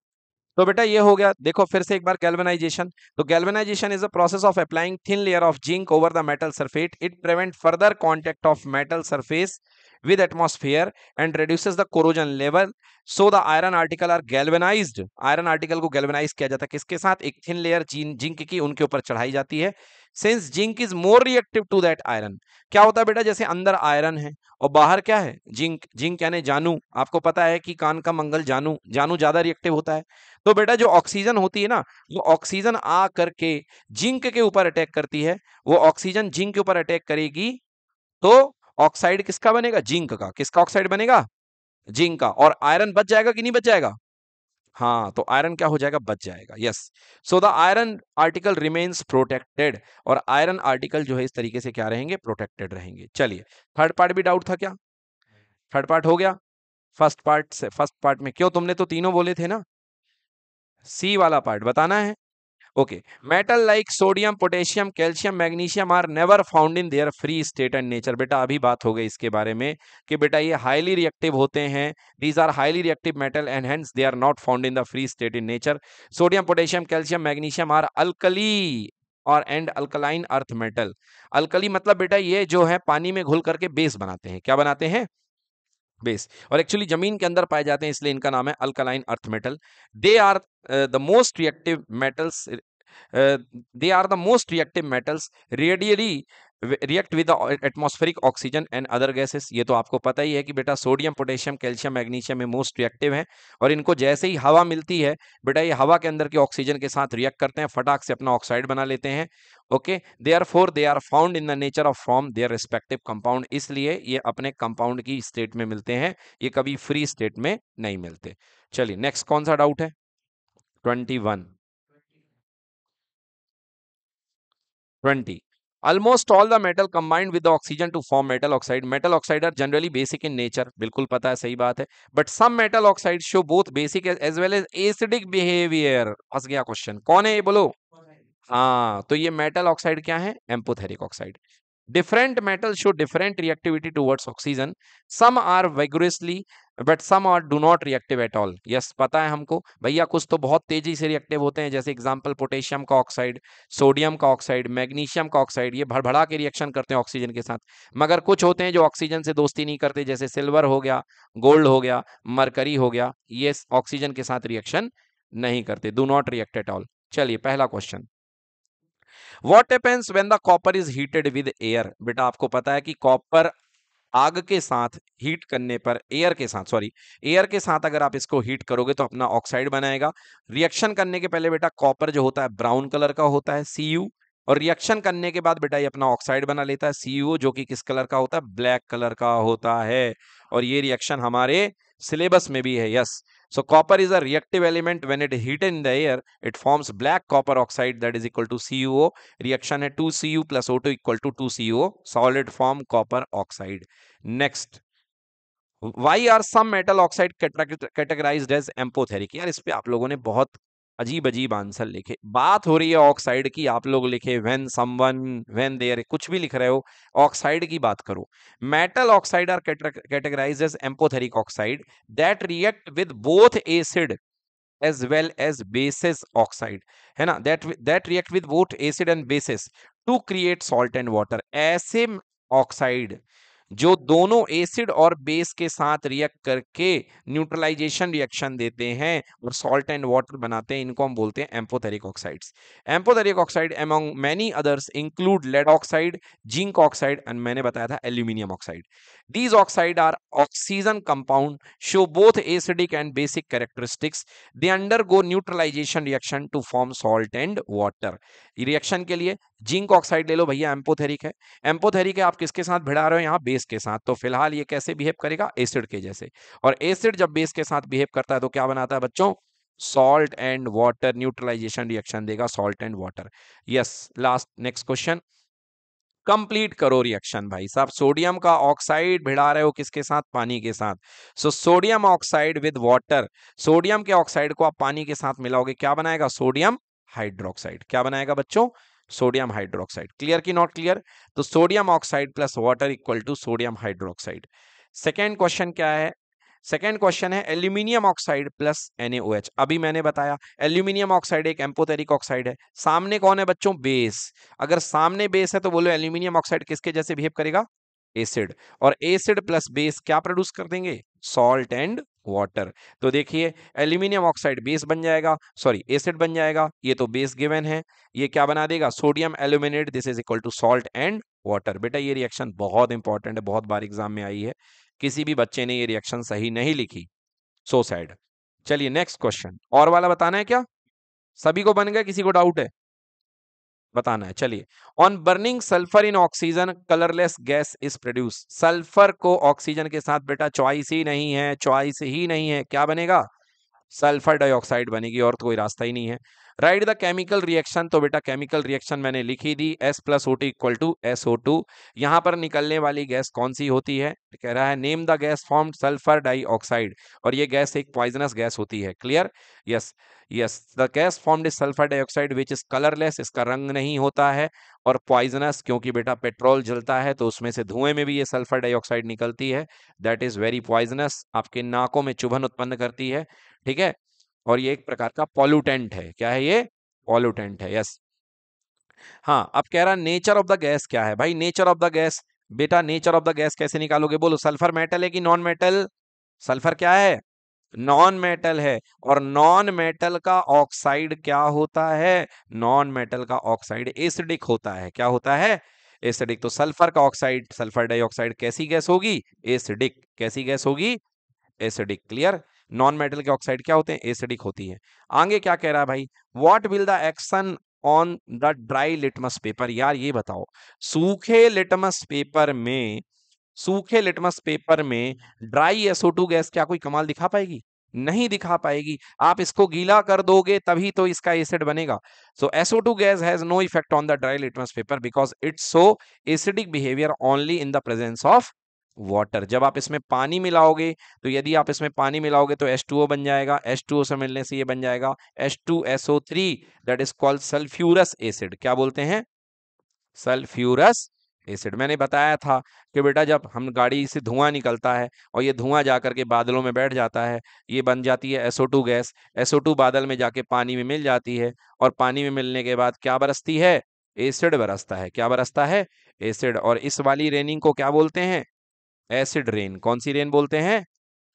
तो बेटा ये हो गया। देखो फिर से एक बार गैल्वेनाइजेशन। तो galvanisation is a process of applying thin layer of zinc over the metal surface. It prevent further contact of metal surface with atmosphere and reduces the corrosion level, so the iron article are galvanized। Iron article को गैल्वेनाइज किया जाता है किसके साथ? एक थिन लेयर जिंक की उनके ऊपर चढ़ाई जाती है। Since zinc is more reactive to that iron. क्या होता है बेटा, जैसे अंदर आयरन है और बाहर क्या है? जिंक। जिंक यानी जानू। आपको पता है कि कान का मंगल जानू, जानू ज्यादा रिएक्टिव होता है। तो बेटा जो ऑक्सीजन होती है ना, वो ऑक्सीजन आ करके जिंक के ऊपर अटैक करती है। वो ऑक्सीजन जिंक के ऊपर अटैक करेगी तो ऑक्साइड किसका बनेगा? जिंक का। किसका ऑक्साइड बनेगा? जिंक का। और आयरन बच जाएगा कि नहीं बच जाएगा? हाँ, तो आयरन क्या हो जाएगा? बच जाएगा। Yes. So the iron article remains protected. और आयरन आर्टिकल जो है इस तरीके से क्या रहेंगे? प्रोटेक्टेड रहेंगे। चलिए, थर्ड पार्ट भी डाउट था क्या? थर्ड पार्ट हो गया। फर्स्ट पार्ट से, फर्स्ट पार्ट में क्यों, तुमने तो तीनों बोले थे ना, सी वाला पार्ट बताना है। Okay. Metal like sodium, potassium, calcium, magnesium are never found in their free state and nature. बेटा अभी बात हो गई इसके बारे में कि बेटा ये हाईली रिएक्टिव होते हैं। These are highly reactive metal and hence they are not found in the free state in nature. Sodium, potassium, calcium, magnesium are alkali और and alkaline earth metal. Alkali मतलब बेटा ये जो है पानी में घुल करके बेस बनाते हैं। क्या बनाते हैं? बेस। और एक्चुअली जमीन के अंदर पाए जाते हैं, इसलिए इनका नाम है alkaline earth metal. They are the most reactive metals. They are the most reactive metals, readily react with the atmospheric oxygen and other gases। ये तो आपको पता ही है कि बेटा सोडियम, पोटेशियम, कैल्शियम, मैग्नीशियम में मोस्ट रिएक्टिव है। और इनको जैसे ही हवा मिलती है बेटा, ये हवा के अंदर के ऑक्सीजन के साथ रिएक्ट करते हैं, फटाक से अपना ऑक्साइड बना लेते हैं। Okay. Therefore they are found in the nature of form their respective compound. इसलिए ये अपने कंपाउंड की स्टेट में मिलते हैं, ये कभी फ्री स्टेट में नहीं मिलते। चलिए नेक्स्ट कौन सा डाउट है? 21। 20। Almost all the metal combined with the oxygen to form metal oxide. Metal oxide are generally basic in nature. बिल्कुल पता है, सही बात है। But some metal oxides show both basic as well as acidic behavior। फंस गया क्वेश्चन। कौन है ये बोलो? हाँ, तो ये मेटल ऑक्साइड क्या है? एम्पोथेरिक oxide. Different metals show different reactivity towards oxygen. Some are vigorously, but some are do not reactive at all। Yes, पता है हमको भैया, कुछ तो बहुत तेजी से रिएक्टिव होते हैं, जैसे एग्जांपल पोटेशियम का ऑक्साइड, सोडियम का ऑक्साइड, मैग्नीशियम का ऑक्साइड, ये भड़भड़ा के रिएक्शन करते हैं ऑक्सीजन के साथ। मगर कुछ होते हैं जो ऑक्सीजन से दोस्ती नहीं करते, जैसे सिल्वर हो गया, गोल्ड हो गया, मरकरी हो गया, ये ऑक्सीजन के साथ रिएक्शन नहीं करते, do not react at all. चलिए पहला question. What happens when the copper is heated with air? बेटा आपको पता है कि कॉपर आग के साथ हीट करने पर, एयर के साथ, सॉरी, एयर के साथ अगर आप इसको हीट करोगे तो अपना ऑक्साइड बनाएगा। रिएक्शन करने के पहले बेटा कॉपर जो होता है ब्राउन कलर का होता है, Cu। और रिएक्शन करने के बाद बेटा ये अपना ऑक्साइड बना लेता है, CuO, जो कि किस कलर का होता है? ब्लैक कलर का होता है। और ये रिएक्शन हमारे सिलेबस में भी है। Yes. So copper is a reactive element. When it heated in the air, it forms black copper oxide that is equal to CuO। Reaction है 2Cu plus O2 equal to 2CO, solid form copper oxide। Next, why are some metal oxide categorized as एम्पोथेरिक? यार इस पे आप लोगों ने बहुत अजीब अजीब आंसर लिखे। बात हो रही है ऑक्साइड की, आप लोग लिखे व्हेन समवन, व्हेन देयर, कुछ भी लिख रहे हो, ऑक्साइड की बात करो। Metal oxide are categorized as amphoteric oxide that react with both acid as well as bases oxide, है ना, that react with both acid and bases to create salt and water। ऐसे ऑक्साइड जो दोनों एसिड और बेस के साथ रिएक्ट करके न्यूट्रलाइजेशन रिएक्शन देते हैं और सॉल्ट एंड वाटर बनाते हैं, इनको हम बोलते हैं amphoteric oxides. Amphoteric oxide among many others include lead oxide, zinc oxide and मैंने बताया था aluminium oxide. These oxide are oxygen compound, show both acidic and basic characteristics। They undergo neutralization reaction to form salt and water। Reaction के लिए जिंक ऑक्साइड ले लो भैया, एम्पोथेरिक है। एम्पोथेरिक है, आप किसके साथ भिड़ा रहे हो? यहाँ बेस के साथ। तो फिलहाल ये कैसे बिहेव करेगा? एसिड के जैसे। और एसिड जब बेस के साथ बिहेव करता है तो क्या बनाता है बच्चों? Salt and water, neutralisation reaction देगा salt and water. Yes, last next question, complete करो रिएक्शन भाई साहब। सोडियम का ऑक्साइड भिड़ा रहे हो किसके साथ? पानी के साथ। So sodium oxide with water, sodium के ऑक्साइड को आप पानी के साथ मिलाओगे, क्या बनाएगा? Sodium hydroxide. क्या बनाएगा बच्चों? Sodium hydroxide. क्लियर की नॉट क्लियर? तो sodium oxide plus water equal to sodium hydroxide. Second question क्या है? सेकेंड क्वेश्चन है एल्यूमिनियम ऑक्साइड प्लस NaOH। अभी मैंने बताया एल्यूमिनियम ऑक्साइड एक एम्पोटेरिक ऑक्साइड है। सामने कौन है बच्चों? बेस। अगर सामने बेस है तो बोलो एल्यूमिनियम ऑक्साइड किसके जैसे बिहेव करेगा? एसिड। और एसिड प्लस बेस क्या प्रोड्यूस कर देंगे? Salt and water. तो देखिए एल्यूमिनियम ऑक्साइड बेस बन जाएगा, सॉरी एसिड बन जाएगा, ये तो बेस गिवन है। ये क्या बना देगा? Sodium aluminate, this is equal to salt and water. बेटा ये रिएक्शन बहुत इंपॉर्टेंट है, बहुत बार एग्जाम में आई है, किसी भी बच्चे ने ये रिएक्शन सही नहीं लिखी, सो सैड। चलिए नेक्स्ट क्वेश्चन, और वाला बताना है क्या? सभी को बन गया, किसी को डाउट है? बताना है। चलिए, on burning sulphur in oxygen colourless gas is produce. Sulphur को ऑक्सीजन के साथ बेटा चॉइस ही नहीं है, चॉइस ही नहीं है, क्या बनेगा? सल्फर डाइऑक्साइड बनेगी, और तो कोई रास्ता ही नहीं है। राइट द केमिकल रिएक्शन, तो बेटा केमिकल रिएक्शन मैंने लिखी दी, S plus O two equal to SO2। यहां पर निकलने वाली गैस कौन सी होती है? कह रहा है name the gas formed sulphur dioxide, और ये गैस एक पॉइजनस गैस होती है। Clear? Yes, yes, the gas formed is sulphur dioxide which is colourless, इसका रंग नहीं होता है, और पॉइजनस क्योंकि बेटा पेट्रोल जलता है तो उसमें से धुएं में भी ये सल्फर डाइऑक्साइड निकलती है, दैट इज वेरी पॉइजनस, आपके नाकों में चुभन उत्पन्न करती है। ठीक है? और ये एक प्रकार का पॉल्यूटेंट है। क्या है ये? पॉल्यूटेंट है। यस। हाँ, अब कह रहा नेचर ऑफ द गैस क्या है भाई? नेचर ऑफ द गैस, बेटा नेचर ऑफ द गैस कैसे निकालोगे? बोलो, सल्फर मेटल है कि नॉन मेटल? सल्फर क्या है? नॉन मेटल है। और नॉन मेटल का ऑक्साइड क्या होता है? नॉन मेटल का ऑक्साइड एसिडिक होता है। क्या होता है? एसिडिक। तो सल्फर का ऑक्साइड, सल्फर डाइऑक्साइड कैसी गैस होगी? एसिडिक। कैसी गैस होगी? एसिडिक। क्लियर? नॉन मेटल के ऑक्साइड क्या होते हैं? एसिडिक होती है। आगे क्या कह रहा है भाई? What will the action on the dry litmus paper. यार ये बताओ, सूखे लिटमस पेपर में, सूखे लिटमस पेपर में ड्राई SO2 गैस क्या कोई कमाल दिखा पाएगी? नहीं दिखा पाएगी। आप इसको गीला कर दोगे तभी तो इसका एसिड बनेगा। So SO2 gas has no effect on the dry litmus paper because its so acidic behaviour only in the presence of water. जब आप इसमें पानी मिलाओगे, तो यदि आप इसमें पानी मिलाओगे तो H2O बन जाएगा, H2O से मिलने से ये बन जाएगा H2SO3, that is called sulphurous acid. क्या बोलते हैं? Sulphurous acid. मैंने बताया था कि बेटा जब हम गाड़ी से धुआं निकलता है और ये धुआं जाकर के बादलों में बैठ जाता है, ये बन जाती है SO2 गैस। SO2 बादल में जाके पानी में मिल जाती है, और पानी में मिलने के बाद क्या बरसती है? एसिड बरसता है। क्या बरसता है? एसिड। और इस वाली रेनिंग को क्या बोलते हैं? Acid rain. कौन सी रेन बोलते हैं?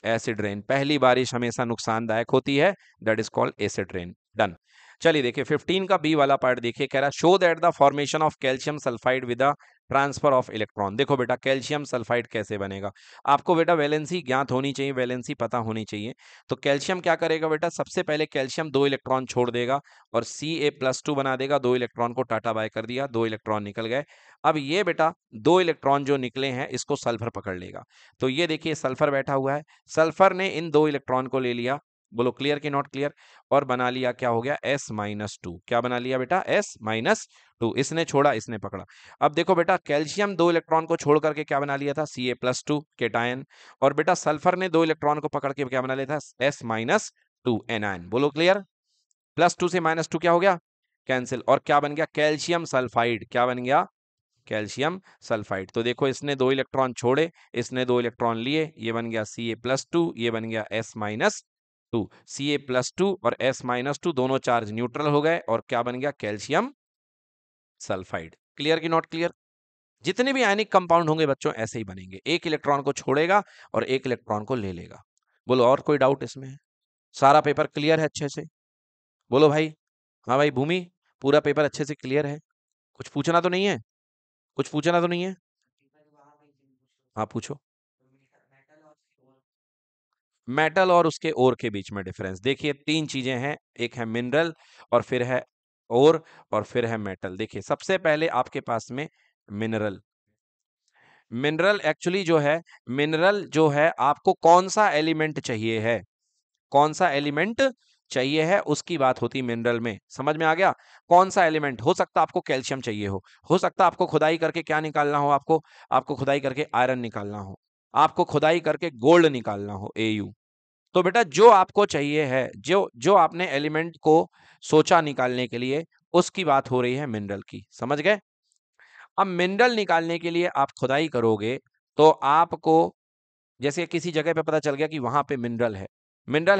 Acid rain. पहली बारिश हमेशा नुकसानदायक होती है, that is called acid rain. Done. चलिए देखिए 15 का बी वाला पार्ट देखिए, कह रहा है show that the formation of calcium sulphide with the transfer of electron. देखो बेटा कैल्शियम सल्फाइड कैसे बनेगा? आपको बेटा वैलेंसी ज्ञात होनी चाहिए, वैलेंसी पता होनी चाहिए। तो कैल्शियम क्या करेगा बेटा? सबसे पहले कैल्शियम 2 इलेक्ट्रॉन छोड़ देगा और Ca+2 बना देगा। 2 इलेक्ट्रॉन को टाटा बाय कर दिया, 2 इलेक्ट्रॉन निकल गए। अब ये बेटा 2 इलेक्ट्रॉन जो निकले हैं इसको सल्फर पकड़ लेगा। तो ये देखिए सल्फर बैठा हुआ है, सल्फर ने इन 2 इलेक्ट्रॉन को ले लिया। बोलो क्लियर कि नॉट क्लियर? और बना लिया, क्या हो गया? S-2। क्या बना लिया बेटा? S-2। इसने छोड़ा, इसने पकड़ा। अब देखो बेटा कैल्शियम 2 इलेक्ट्रॉन को छोड़ करके क्या बना लिया था? Ca+2 cation. और बेटा सल्फर ने 2 इलेक्ट्रॉन को पकड़ के क्या बना लिया था? S-2 anion. बोलो क्लियर? +2 से -2 क्या हो गया? कैंसिल। और क्या बन गया? Calcium sulphide. क्या बन गया? Calcium sulphide. तो देखो इसने 2 इलेक्ट्रॉन छोड़े, इसने 2 इलेक्ट्रॉन लिए, ये बन गया Ca+2, ये बन गया S-2। Ca+2 और S-2 दोनों चार्ज न्यूट्रल हो गए, और क्या बन गया? Calcium sulphide. क्लियर कि नॉट क्लियर? जितने भी आयनिक कंपाउंड होंगे बच्चों ऐसे ही बनेंगे, एक इलेक्ट्रॉन को छोड़ेगा और एक इलेक्ट्रॉन को ले लेगा। बोलो और कोई डाउट इसमें है? सारा पेपर क्लियर है अच्छे से? बोलो भाई। हाँ भाई भूमि, पूरा पेपर अच्छे से क्लियर है? कुछ पूछना तो नहीं है? कुछ पूछना तो नहीं है? हाँ पूछो। मेटल और उसके ओर के बीच में डिफरेंस देखिए, 3 चीजें हैं, एक है मिनरल, और फिर है ओर, और फिर है मेटल। देखिए सबसे पहले आपके पास में मिनरल। मिनरल एक्चुअली जो है, मिनरल जो है आपको कौन सा एलिमेंट चाहिए है? कौन सा एलिमेंट चाहिए है उसकी बात होती मिनरल में। समझ में आ गया? कौन सा एलिमेंट हो सकता है आपको कैल्शियम चाहिए हो सकता है आपको खुदाई करके क्या निकालना हो, आपको खुदाई करके आयरन निकालना हो, आपको खुदाई करके गोल्ड निकालना हो, एयू। तो बेटा जो आपको चाहिए है, जो जो आपने एलिमेंट को सोचा निकालने के लिए, उसकी बात हो रही है मिनरल की। समझ गए? अब मिनरल निकालने के लिए आप खुदाई करोगे तो आपको जैसे किसी जगह पे पता चल गया कि वहां पे मिनरल है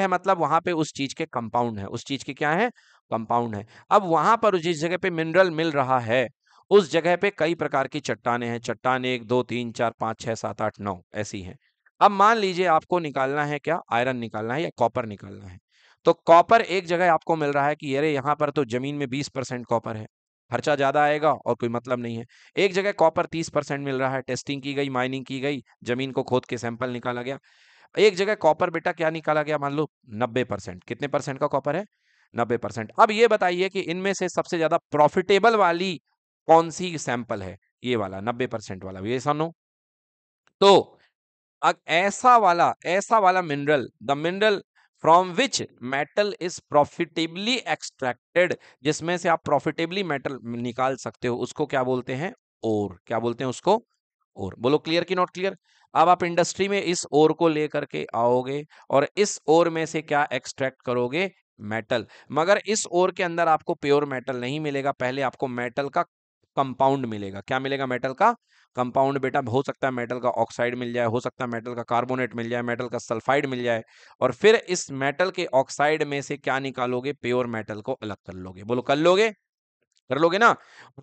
मतलब वहां पे उस चीज के कंपाउंड है, उस चीज के क्या है, कंपाउंड है। अब वहां पर जिस जगह पे मिनरल मिल रहा है उस जगह पे कई प्रकार की चट्टानें हैं, चट्टान 1 2 3 4 5 6 7 8 9 ऐसी हैं। अब मान लीजिए आपको निकालना है क्या, आयरन निकालना है या कॉपर निकालना है। तो कॉपर एक जगह आपको मिल रहा है कि अरे यहाँ पर तो जमीन में 20% कॉपर है, खर्चा ज्यादा आएगा और कोई मतलब नहीं है। एक जगह कॉपर 30% मिल रहा है, टेस्टिंग की गई, माइनिंग की गई, जमीन को खोद के सैंपल निकाला गया। एक जगह कॉपर बेटा क्या निकाला गया, मान लो 90%। कितने परसेंट का कॉपर है, 90%। अब ये बताइए कि इनमें से सबसे ज्यादा प्रॉफिटेबल वाली कौन सी सैंपल है, ये वाला 90% वाला, ये सुनो। तो ऐसा वाला mineral, the mineral from which metal is profitably extracted, जिसमें से आप प्रॉफिटेबली मेटल निकाल सकते हो, उसको क्या बोलते हैं, ओर। क्या बोलते हैं उसको, ओर। बोलो क्लियर कि नॉट क्लियर? अब आप इंडस्ट्री में इस ओर को लेकर के आओगे और इस ओर में से क्या एक्सट्रैक्ट करोगे, मेटल। मगर इस ओर के अंदर आपको प्योर मेटल नहीं मिलेगा, पहले आपको मेटल का कंपाउंड मिलेगा। क्या मिलेगा, मेटल का कंपाउंड। बेटा हो सकता है मेटल का ऑक्साइड मिल जाए, हो सकता है मेटल का कार्बोनेट मिल जाए, मेटल का सल्फाइड मिल जाए, और फिर इस मेटल के ऑक्साइड में से क्या निकालोगे, प्योर मेटल को अलग कर लोगे। बोलो कर लोगे, कर लोगे ना?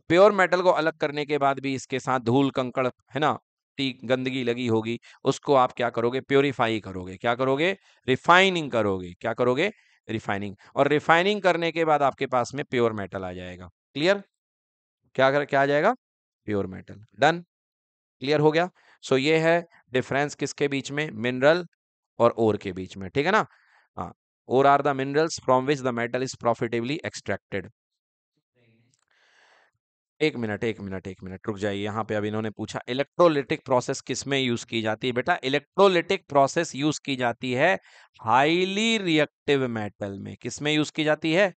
प्योर मेटल को अलग करने के बाद भी इसके साथ धूल कंकड़ है ना, गंदगी लगी होगी, उसको आप क्या करोगे, प्योरीफाई करोगे। क्या करोगे, रिफाइनिंग करोगे। क्या करोगे, रिफाइनिंग। और रिफाइनिंग करने के बाद आपके पास में प्योर मेटल आ जाएगा। क्लियर? क्या आ जाएगा, प्योर मेटल। डन, क्लियर हो गया? सो ये है डिफरेंस किसके बीच में, मिनरल और ओर के बीच में। ठीक है ना? हाँ, ore are the minerals from which the metal is profitably extracted. एक मिनट रुक जाइए। यहाँ पे अब इन्होंने पूछा इलेक्ट्रोलिटिक प्रोसेस किस में यूज की जाती है। बेटा इलेक्ट्रोलिटिक प्रोसेस यूज की जाती है हाईली रिएक्टिव मेटल में। किस में यूज की जाती है,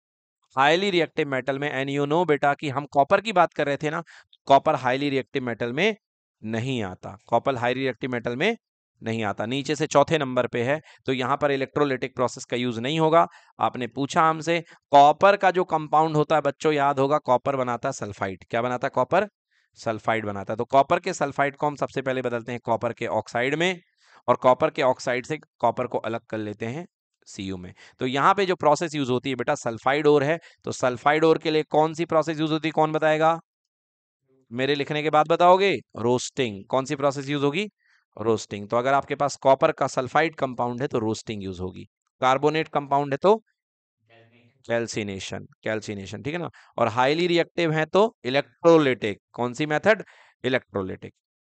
हाईली रिएक्टिव मेटल में। एंड यू नो बेटा कि हम कॉपर की बात कर रहे थे ना, कॉपर हाईली रिएक्टिव मेटल में नहीं आता, कॉपर हाईली रिएक्टिव मेटल में नहीं आता, नीचे से चौथे नंबर पे है। तो यहां पर इलेक्ट्रोलिटिक प्रोसेस का यूज नहीं होगा। आपने पूछा हमसे, कॉपर का जो कंपाउंड होता है बच्चों याद होगा, कॉपर बनाता है सल्फाइड। क्या बनाता है, कॉपर सल्फाइड बनाता है। तो कॉपर के सल्फाइड को हम सबसे पहले बदलते हैं कॉपर के ऑक्साइड में, और कॉपर के ऑक्साइड से कॉपर को अलग कर लेते हैं सीयू में। तो यहाँ पे जो प्रोसेस यूज होती है बेटा सल्फाइड ओर है। तो सल्फाइड ओर के लिए कौन सी प्रोसेस यूज होती है, कौन बताएगा, मेरे लिखने के बाद बताओगे, रोस्टिंग। कौन सी प्रोसेस यूज होगी, रोस्टिंग। तो अगर आपके पास कॉपर का सल्फाइड कंपाउंड है तो रोस्टिंग यूज होगी, कार्बोनेट कंपाउंड है तो कैल्सिनेशन, कैल्सिनेशन। ठीक है ना? और हाईली रिएक्टिव है तो इलेक्ट्रोलिटिक। कौन सी मेथड, इलेक्ट्रोलिटिक।